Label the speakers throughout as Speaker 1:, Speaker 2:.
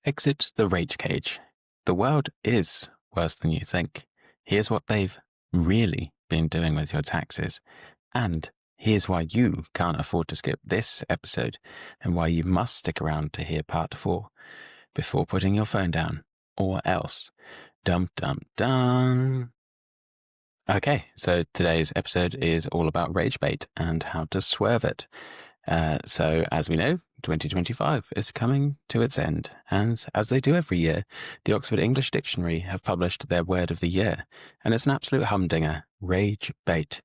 Speaker 1: Exit the rage cage. The world is worse than you think. Here's what they've really been doing with your taxes. And here's why you can't afford to skip this episode and why you must stick around to hear part 4 before putting your phone down, or else. Dum dum dum. Okay, so today's episode is all about Ragebait and how to swerve it. So as we know, 2025 is coming to its end, and as they do every year, the Oxford English Dictionary have published their word of the year, and it's an absolute humdinger, Ragebait.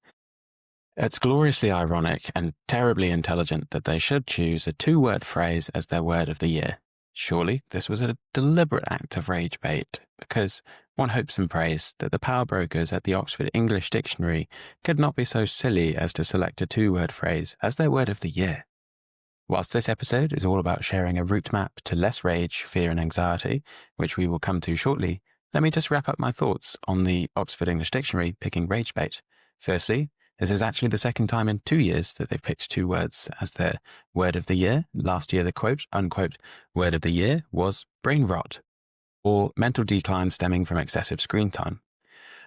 Speaker 1: It's gloriously ironic and terribly intelligent that they should choose a 2-word phrase as their word of the year. Surely this was a deliberate act of Ragebait, because one hopes and prays that the power brokers at the Oxford English Dictionary could not be so silly as to select a 2-word phrase as their word of the year. Whilst this episode is all about sharing a route map to less rage, fear and anxiety, which we will come to shortly, let me just wrap up my thoughts on the Oxford English Dictionary picking Ragebait. Firstly, this is actually the second time in 2 years that they've picked 2 words as their word of the year. Last year, the quote-unquote word of the year was brain rot, or mental decline stemming from excessive screen time.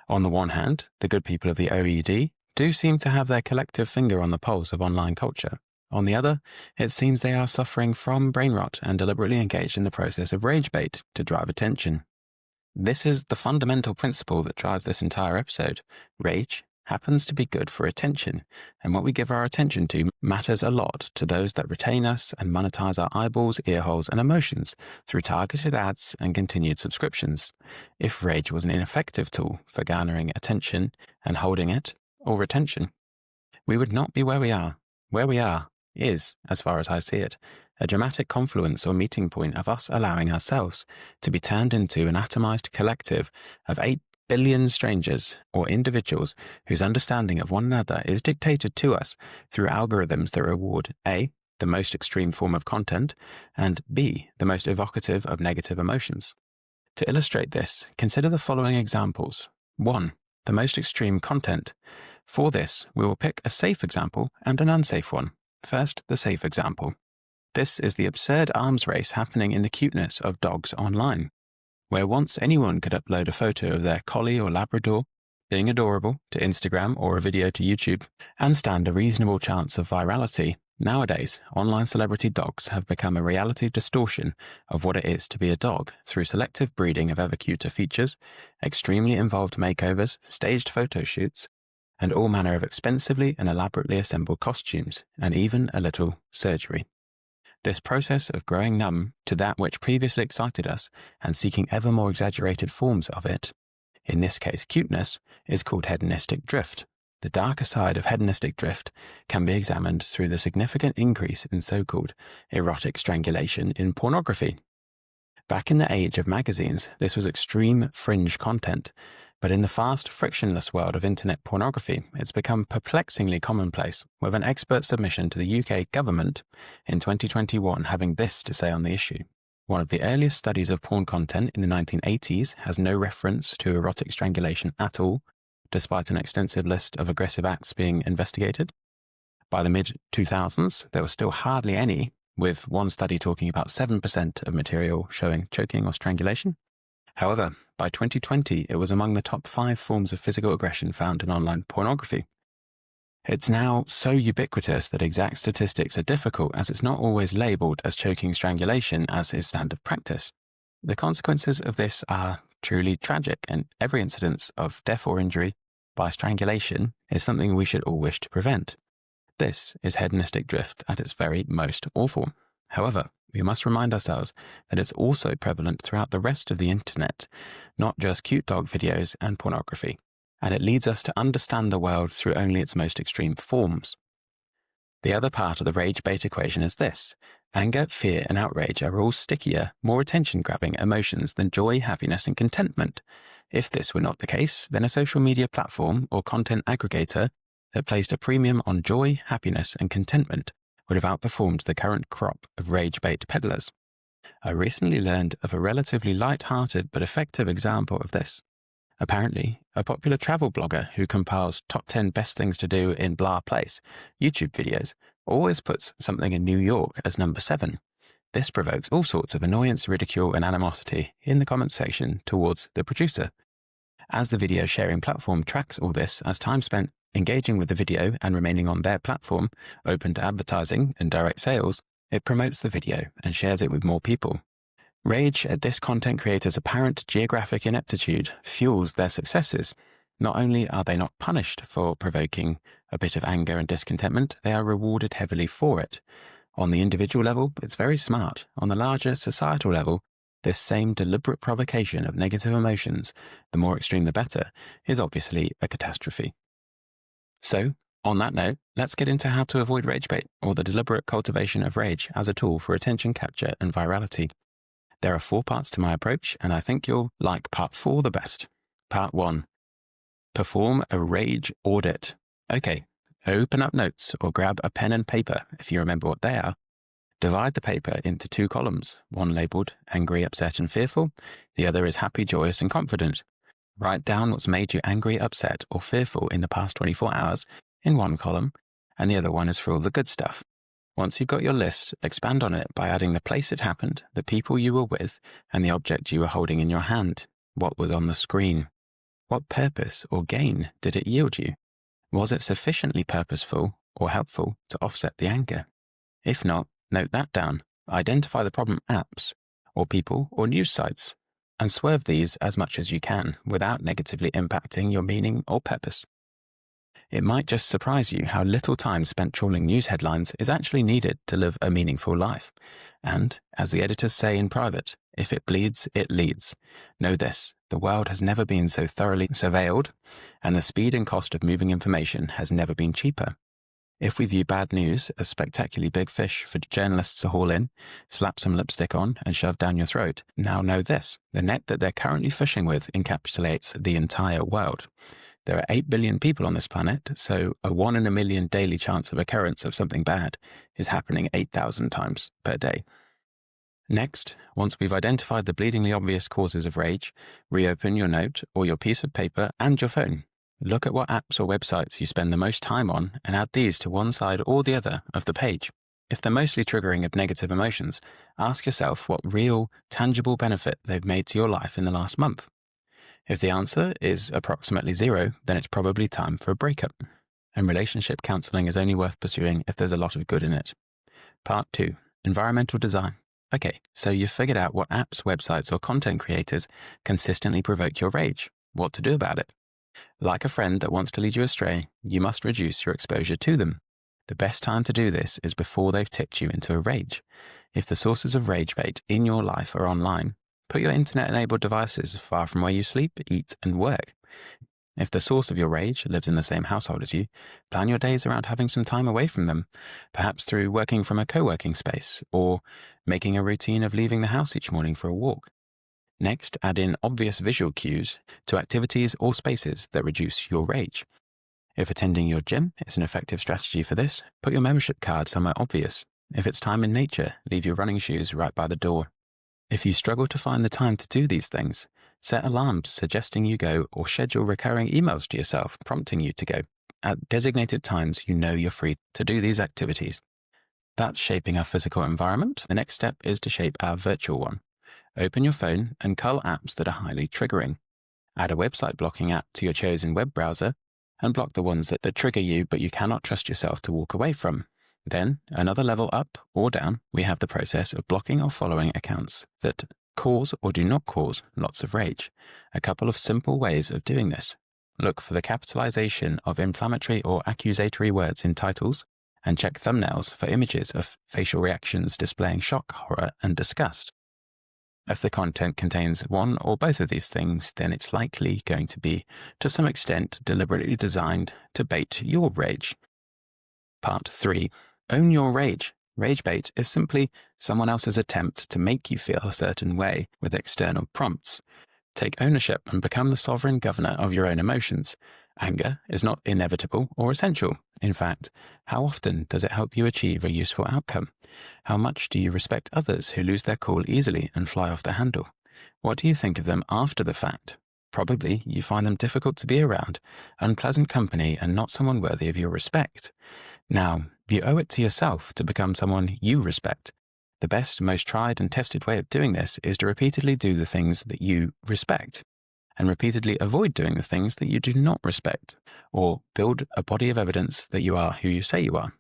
Speaker 1: On the one hand, the good people of the OED do seem to have their collective finger on the pulse of online culture. On the other, it seems they are suffering from brain rot and deliberately engaged in the process of Ragebait to drive attention. This is the fundamental principle that drives this entire episode. Rage happens to be good for attention, and what we give our attention to matters a lot to those that retain us and monetize our eyeballs, earholes, and emotions through targeted ads and continued subscriptions. If rage was an ineffective tool for garnering attention and holding it, or retention, we would not be where we are. Where we are is, as far as I see it, a dramatic confluence or meeting point of us allowing ourselves to be turned into an atomized collective of 8 billion strangers or individuals whose understanding of one another is dictated to us through algorithms that reward A, the most extreme form of content, and B, the most evocative of negative emotions. To illustrate this, consider the following examples. 1. The most extreme content. For this, we will pick a safe example and an unsafe one. First, the safe example. This is the absurd arms race happening in the cuteness of ones.Online, where once anyone could upload a photo of their collie or Labrador being adorable to Instagram or a video to YouTube and stand a reasonable chance of virality. Nowadays, online celebrity dogs have become a reality distortion of what it is to be a dog through selective breeding of ever cuter features, extremely involved makeovers, staged photo shoots, and all manner of expensively and elaborately assembled costumes, and even a little surgery. This process of growing numb to that which previously excited us and seeking ever more exaggerated forms of it, in this case cuteness, is called hedonistic drift. The darker side of hedonistic drift can be examined through the significant increase in so-called erotic strangulation in pornography. Back in the age of magazines, this was extreme fringe content, but in the fast, frictionless world of internet pornography, it's become perplexingly commonplace, with an expert submission to the UK government in 2021 having this to say on the issue. One of the earliest studies of porn content in the 1980s has no reference to erotic strangulation at all, despite an extensive list of aggressive acts being investigated. By the mid-2000s, there was still hardly any, with one study talking about 7% of material showing choking or strangulation. However, by 2020, it was among the top 5 forms of physical aggression found in online pornography. It's now so ubiquitous that exact statistics are difficult, as it's not always labelled as choking strangulation as is standard practice. The consequences of this are truly tragic, and every incidence of death or injury by strangulation is something we should all wish to prevent. This is hedonistic drift at its very most awful. However, we must remind ourselves that it's also prevalent throughout the rest of the internet, not just cute dog videos and pornography, and it leads us to understand the world through only its most extreme forms. The other part of the Ragebait equation is this. Anger, fear, and outrage are all stickier, more attention-grabbing emotions than joy, happiness, and contentment. If this were not the case, then a social media platform or content aggregator that placed a premium on joy, happiness, and contentment would have outperformed the current crop of Ragebait peddlers. I recently learned of a relatively light-hearted but effective example of this. Apparently, a popular travel blogger who compiles top 10 best things to do in blah place YouTube videos always puts something in New York as number 7. this provokes all sorts of annoyance, ridicule, and animosity in the comment section towards the producer. As the video sharing platform tracks all this as time spent engaging with the video and remaining on their platform, open to advertising and direct sales, it promotes the video and shares it with more people. Rage at this content creator's apparent geographic ineptitude fuels their successes. Not only are they not punished for provoking a bit of anger and discontentment, they are rewarded heavily for it. On the individual level, it's very smart. On the larger societal level, this same deliberate provocation of negative emotions, the more extreme the better, is obviously a catastrophe. So, on that note, let's get into how to avoid ragebait, or the deliberate cultivation of rage as a tool for attention capture and virality. There are 4 parts to my approach, and I think you'll like part 4 the best. Part 1. Perform a rage audit. Okay, open up notes or grab a pen and paper if you remember what they are. Divide the paper into 2 columns, one labeled angry, upset, and fearful. The other is happy, joyous, and confident. Write down what's made you angry, upset, or fearful in the past 24 hours in one column, and the other one is for all the good stuff. Once you've got your list, expand on it by adding the place it happened, the people you were with, and the object you were holding in your hand. What was on the screen? What purpose or gain did it yield you? Was it sufficiently purposeful or helpful to offset the anger? If not, note that down. Identify the problem apps, or people, or news sites, and swerve these as much as you can without negatively impacting your meaning or purpose. It might just surprise you how little time spent trawling news headlines is actually needed to live a meaningful life. And, as the editors say in private, if it bleeds, it leads. Know this, the world has never been so thoroughly surveilled, and the speed and cost of moving information has never been cheaper. If we view bad news as spectacularly big fish for journalists to haul in, slap some lipstick on, and shove down your throat, now know this, the net that they're currently fishing with encapsulates the entire world. There are 8 billion people on this planet, so a 1 in a million daily chance of occurrence of something bad is happening 8,000 times per day. Next, once we've identified the bleedingly obvious causes of rage, reopen your note or your piece of paper and your phone. Look at what apps or websites you spend the most time on and add these to one side or the other of the page. If they're mostly triggering of negative emotions, ask yourself what real, tangible benefit they've made to your life in the last month. If the answer is approximately 0, then it's probably time for a breakup. And relationship counseling is only worth pursuing if there's a lot of good in it. Part 2. Environmental design. Okay, so you've figured out what apps, websites, or content creators consistently provoke your rage. What to do about it? Like a friend that wants to lead you astray, you must reduce your exposure to them. The best time to do this is before they've tipped you into a rage. If the sources of ragebait in your life are online, put your internet-enabled devices far from where you sleep, eat, and work. If the source of your rage lives in the same household as you, plan your days around having some time away from them, perhaps through working from a co-working space or making a routine of leaving the house each morning for a walk. Next, add in obvious visual cues to activities or spaces that reduce your rage. If attending your gym is an effective strategy for this, put your membership card somewhere obvious. If it's time in nature, leave your running shoes right by the door. If you struggle to find the time to do these things, set alarms suggesting you go or schedule recurring emails to yourself prompting you to go. At designated times, you know you're free to do these activities. That's shaping our physical environment. The next step is to shape our virtual one. Open your phone and cull apps that are highly triggering. Add a website blocking app to your chosen web browser and block the ones that trigger you but you cannot trust yourself to walk away from. Then, another level up or down, we have the process of blocking or following accounts that cause or do not cause lots of rage. A couple of simple ways of doing this. Look for the capitalization of inflammatory or accusatory words in titles, and check thumbnails for images of facial reactions displaying shock, horror, and disgust. If the content contains one or both of these things, then it's likely going to be, to some extent, deliberately designed to bait your rage. Part 3. Own your rage. Ragebait is simply someone else's attempt to make you feel a certain way with external prompts. Take ownership and become the sovereign governor of your own emotions. Anger is not inevitable or essential. In fact, how often does it help you achieve a useful outcome? How much do you respect others who lose their cool easily and fly off the handle? What do you think of them after the fact? Probably you find them difficult to be around, unpleasant company, and not someone worthy of your respect. Now, you owe it to yourself to become someone you respect. The best, most tried and tested way of doing this is to repeatedly do the things that you respect and repeatedly avoid doing the things that you do not respect, or build a body of evidence that you are who you say you are.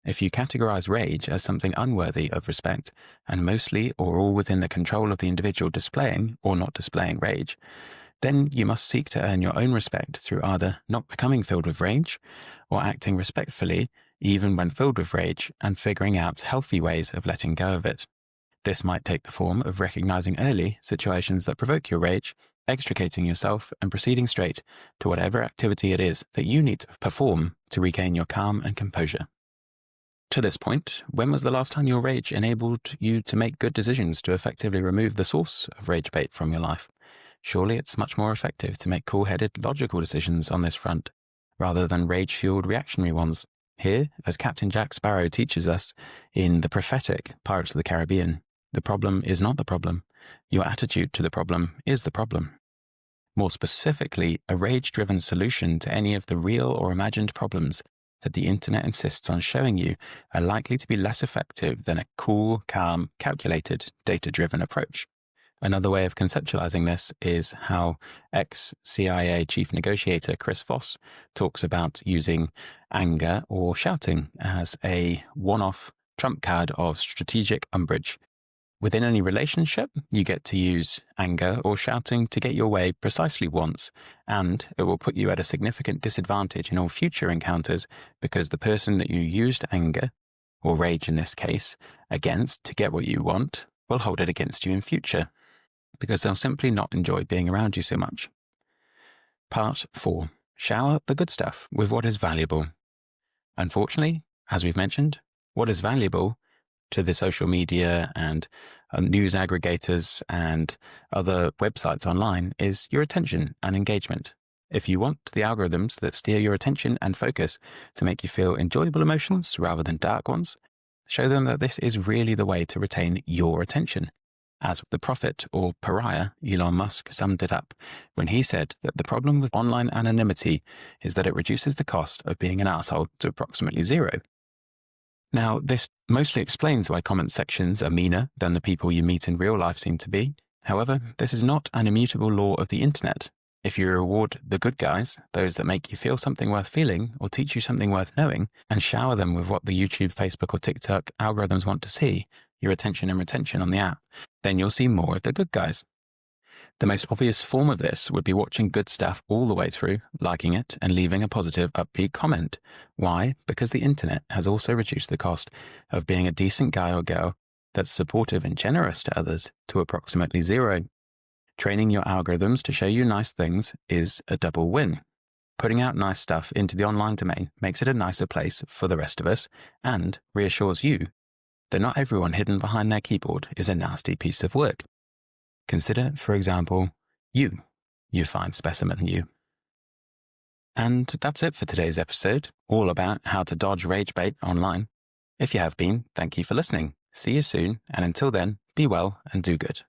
Speaker 1: If you categorize rage as something unworthy of respect, and mostly or all within the control of the individual displaying or not displaying rage, then you must seek to earn your own respect through either not becoming filled with rage, or acting respectfully even when filled with rage, and figuring out healthy ways of letting go of it. This might take the form of recognizing early situations that provoke your rage, extricating yourself, and proceeding straight to whatever activity it is that you need to perform to regain your calm and composure. To this point, when was the last time your rage enabled you to make good decisions to effectively remove the source of Ragebait from your life? Surely it's much more effective to make cool-headed, logical decisions on this front, rather than rage-fueled reactionary ones. Here, as Captain Jack Sparrow teaches us in the prophetic Pirates of the Caribbean, the problem is not the problem. Your attitude to the problem is the problem. More specifically, a rage-driven solution to any of the real or imagined problems that the internet insists on showing you are likely to be less effective than a cool, calm, calculated, data-driven approach. Another way of conceptualizing this is how ex-CIA chief negotiator Chris Voss talks about using anger or shouting as a one-off trump card of strategic umbrage. Within any relationship, you get to use anger or shouting to get your way precisely once, and it will put you at a significant disadvantage in all future encounters because the person that you used anger, or rage in this case, against to get what you want will hold it against you in future, because they'll simply not enjoy being around you so much. Part 4. Shower the good stuff with what is valuable. Unfortunately, as we've mentioned, what is valuable to the social media and news aggregators and other websites online is your attention and engagement. If you want the algorithms that steer your attention and focus to make you feel enjoyable emotions rather than dark ones, show them that this is really the way to retain your attention. As the prophet or pariah, Elon Musk, summed it up when he said that the problem with online anonymity is that it reduces the cost of being an asshole to approximately zero. Now, this mostly explains why comment sections are meaner than the people you meet in real life seem to be. However, this is not an immutable law of the internet. If you reward the good guys, those that make you feel something worth feeling or teach you something worth knowing, and shower them with what the YouTube, Facebook, or TikTok algorithms want to see, your attention and retention on the app, then you'll see more of the good guys. The most obvious form of this would be watching good stuff all the way through, liking it, and leaving a positive, upbeat comment. Why? Because the internet has also reduced the cost of being a decent guy or girl that's supportive and generous to others to approximately zero. Training your algorithms to show you nice things is a double win. Putting out nice stuff into the online domain makes it a nicer place for the rest of us and reassures you that not everyone hidden behind their keyboard is a nasty piece of work. Consider, for example, you fine specimen, you. And that's it for today's episode, all about how to dodge Ragebait online. If you have been, thank you for listening. See you soon, and until then, be well and do good.